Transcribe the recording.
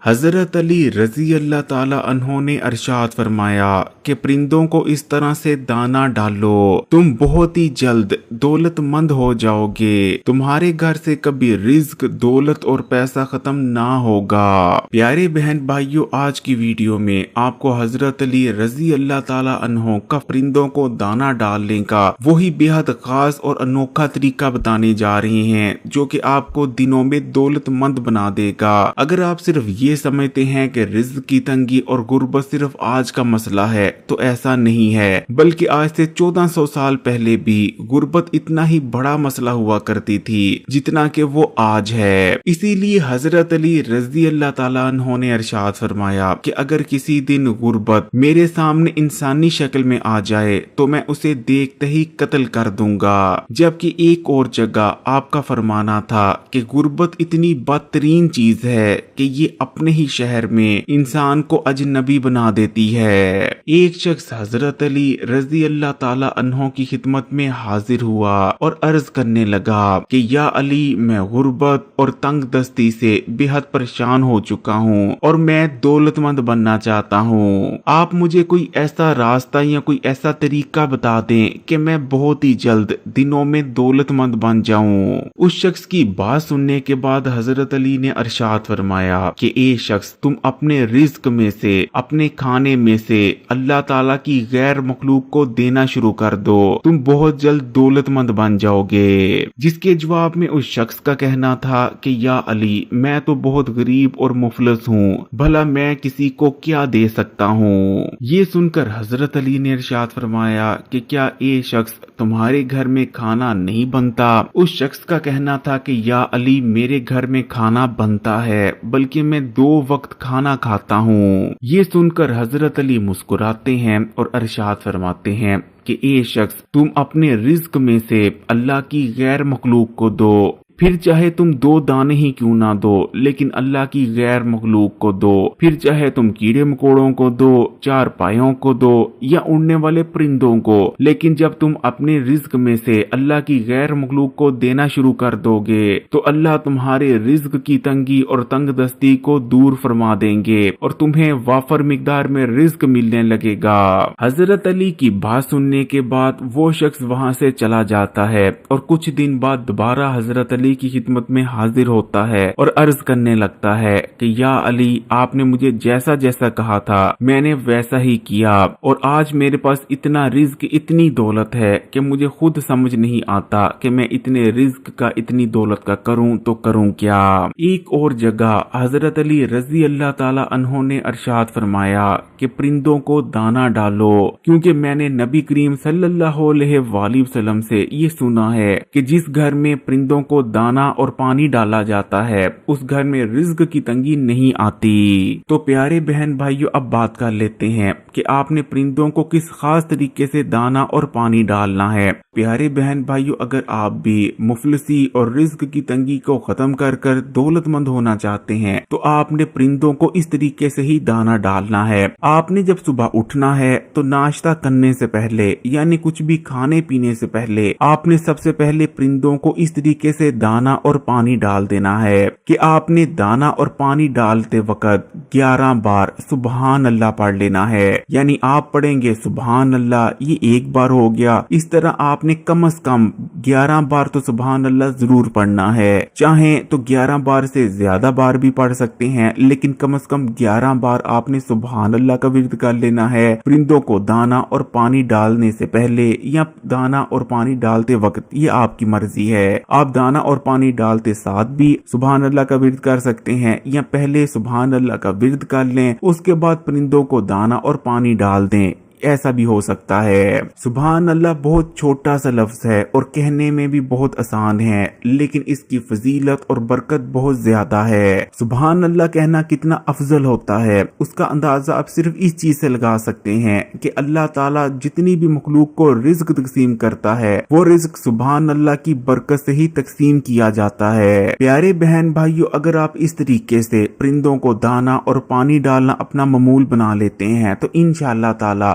حضرت علی رضی اللہ تعالی عنہ نے ارشاد فرمایا کہ پرندوں کو اس طرح سے دانا ڈالو، تم بہت ہی جلد دولت مند ہو جاؤ گے، تمہارے گھر سے کبھی رزق، دولت اور پیسہ ختم نہ ہوگا۔ پیارے بہن بھائیوں، آج کی ویڈیو میں آپ کو حضرت علی رضی اللہ تعالی عنہ کا پرندوں کو دانا ڈالنے کا وہی بے حد خاص اور انوکھا طریقہ بتانے جا رہے ہیں جو کہ آپ کو دنوں میں دولت مند بنا دے گا۔ اگر آپ صرف یہ سمجھتے ہیں کہ رزق کی تنگی اور غربت صرف آج کا مسئلہ ہے تو ایسا نہیں ہے، بلکہ آج سے 1400 سال پہلے بھی غربت اتنا ہی بڑا مسئلہ ہوا کرتی تھی جتنا کہ وہ آج ہے۔ اسی لیے حضرت علی رضی اللہ تعالیٰ عنہ نے ارشاد فرمایا کہ اگر کسی دن غربت میرے سامنے انسانی شکل میں آ جائے تو میں اسے دیکھتے ہی قتل کر دوں گا۔ جبکہ ایک اور جگہ آپ کا فرمانا تھا کہ غربت اتنی بدترین چیز ہے کہ یہ اپنے ہی شہر میں انسان کو اجنبی بنا دیتی ہے۔ ایک شخص حضرت علی رضی اللہ تعالی عنہ کی خدمت میں حاضر ہوا اور عرض کرنے لگا کہ یا علی، میں غربت اور تنگ دستی سے بے حد پریشان ہو چکا ہوں اور میں دولت مند بننا چاہتا ہوں۔ آپ مجھے کوئی ایسا راستہ یا کوئی ایسا طریقہ بتا دیں کہ میں بہت ہی جلد دنوں میں دولت مند بن جاؤں۔ اس شخص کی بات سننے کے بعد حضرت علی نے ارشاد فرمایا کہ اے شخص، تم اپنے رزق میں سے، اپنے کھانے میں سے اللہ تعالیٰ کی غیر مخلوق کو دینا شروع کر دو، تم بہت جلد دولت مند بن جاؤ گے۔ جس کے جواب میں اس شخص کا کہنا تھا کہ یا علی، میں تو بہت غریب اور مفلس ہوں، بھلا میں کسی کو کیا دے سکتا ہوں۔ یہ سن کر حضرت علی نے ارشاد فرمایا کہ کیا اے شخص، تمہارے گھر میں کھانا نہیں بنتا؟ اس شخص کا کہنا تھا کہ یا علی، میرے گھر میں کھانا بنتا ہے، بلکہ میں 2 وقت کھانا کھاتا ہوں۔ یہ سن کر حضرت علی مسکراتے ہیں اور ارشاد فرماتے ہیں کہ اے شخص، تم اپنے رزق میں سے اللہ کی غیر مخلوق کو دو، پھر چاہے تم 2 دانے ہی کیوں نہ دو، لیکن اللہ کی غیر مخلوق کو دو، پھر چاہے تم کیڑے مکوڑوں کو دو، 4 پایوں کو دو یا اڑنے والے پرندوں کو، لیکن جب تم اپنے رزق میں سے اللہ کی غیر مخلوق کو دینا شروع کر دو گے تو اللہ تمہارے رزق کی تنگی اور تنگ دستی کو دور فرما دیں گے اور تمہیں وافر مقدار میں رزق ملنے لگے گا۔ حضرت علی کی بات سننے کے بعد وہ شخص وہاں سے چلا جاتا ہے اور کچھ دن بعد دوبارہ حضرت علی کی خدمت میں حاضر ہوتا ہے اور عرض کرنے لگتا ہے کہ یا علی، آپ نے مجھے جیسا جیسا کہا تھا میں نے ویسا ہی کیا اور آج میرے پاس اتنا رزق، اتنی دولت ہے کہ مجھے خود سمجھ نہیں آتا کہ میں اتنے رزق کا، اتنی دولت کا کروں تو کروں کیا۔ ایک اور جگہ حضرت علی رضی اللہ تعالی عنہ نے ارشاد فرمایا کہ پرندوں کو دانا ڈالو، کیونکہ میں نے نبی کریم صلی اللہ علیہ وآلہ وسلم سے یہ سنا ہے کہ جس گھر میں پرندوں کو دانا اور پانی ڈالا جاتا ہے اس گھر میں رزق کی تنگی نہیں آتی۔ تو پیارے بہن بھائیوں، اب بات کر لیتے ہیں کہ آپ نے پرندوں کو کس خاص طریقے سے دانا اور پانی ڈالنا ہے۔ پیارے بہن بھائیوں، اگر آپ بھی مفلسی اور رزق کی تنگی کو ختم کر کر دولت مند ہونا چاہتے ہیں تو آپ نے پرندوں کو اس طریقے سے ہی دانا ڈالنا ہے۔ آپ نے جب صبح اٹھنا ہے تو ناشتہ کرنے سے پہلے، یعنی کچھ بھی کھانے پینے سے پہلے، آپ نے سب سے پہلے پرندوں کو اس طریقے سے دانا اور پانی ڈال دینا ہے کہ آپ نے دانا اور پانی ڈالتے وقت 11 بار سبحان اللہ پڑھ لینا ہے۔ یعنی آپ پڑھیں گے سبحان اللہ، یہ 1 بار ہو گیا، اس طرح آپ نے کم از کم 11 بار تو سبحان اللہ ضرور پڑھنا ہے۔ چاہیں تو 11 بار سے زیادہ بار بھی پڑھ سکتے ہیں، لیکن کم از کم 11 بار آپ نے سبحان اللہ کا ورد کر لینا ہے پرندوں کو دانا اور پانی ڈالنے سے پہلے یا دانا اور پانی ڈالتے وقت، یہ آپ کی مرضی ہے۔ آپ دانا اور پانی ڈالتے ساتھ بھی سبحان اللہ کا ورد کر سکتے ہیں یا پہلے سبحان اللہ کا ورد کر لیں، اس کے بعد پرندوں کو دانا اور پانی ڈال دیں، ایسا بھی ہو سکتا ہے۔ سبحان اللہ بہت چھوٹا سا لفظ ہے اور کہنے میں بھی بہت آسان ہے، لیکن اس کی فضیلت اور برکت بہت زیادہ ہے۔ سبحان اللہ کہنا کتنا افضل ہوتا ہے اس کا اندازہ آپ صرف اس چیز سے لگا سکتے ہیں کہ اللہ تعالیٰ جتنی بھی مخلوق کو رزق تقسیم کرتا ہے وہ رزق سبحان اللہ کی برکت سے ہی تقسیم کیا جاتا ہے۔ پیارے بہن بھائیوں، اگر آپ اس طریقے سے پرندوں کو دانا اور پانی ڈالنا اپنا معمول بنا لیتے ہیں تو انشاءاللہ تعالیٰ